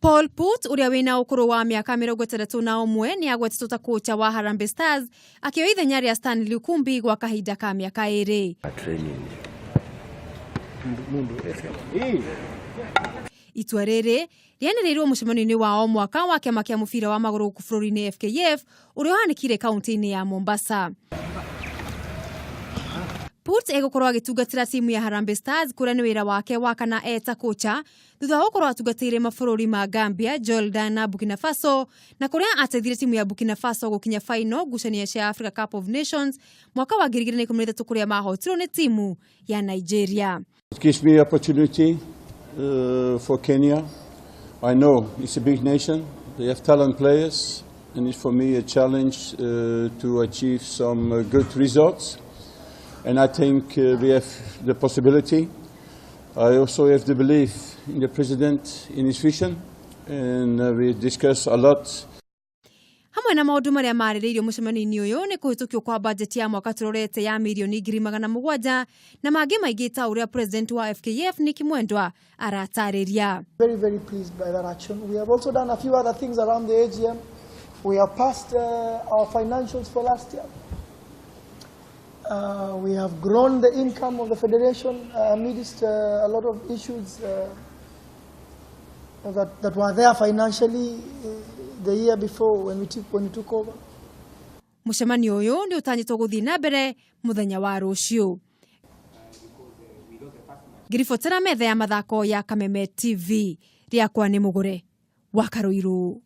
Paul Put uria wina ukuru wa miaka 31 ni agwetetwo ta kocha wa Harambee Stars akioya ithenya ria Stanley Ukumbi gwa kahinda ka miaka 2. Itua riri rianiriirwo mucemanio-ini wa mwaka wa kiama kia mubira wa maguru guku bururi-ini FKF uria uhanikire kaunti-ini ya Mombasa. Put egukorwo agitungatira timu ya Harambee Stars kuria ni wira wake wa kana eta kocha thutha wa gukorwo atungatire mabũrũri ma Gambia, Jordan na Burkina Faso na kuria ateithire timu ya Burkina Faso gukinya final ngucanio cia Africa Cup of Nations mwaka wa 2013 kuria mahotirwo ni timu ya Nigeria. It gives me opportunity for Kenya. I know it's a big nation. They have talent players, and it's for me a challenge to achieve some good results. And I think we have the possibility. I also have the belief in the president, in his vision, and we discuss a lot. Hamwe na maundu maria maririirio mucemanio-ini uyu ni kuhitukio kwa budget ya mwaka turorete ya milioni 700,000 na mangi maingi ta uria president wa FKF ni Kimwendwa aratariria. Very pleased by that action. We have also done a few other things around the AGM. We have passed our financials for last year. We have grown the income of the federation amidst a lot of issues that were there financially the year before when we took over. Mucemanio uyu ni utanyitwo guthii na mbere muthenya wa rucio. Girifotera metha ya mathako ya Kameme TV riakwa ni Mugure wa Karuiru.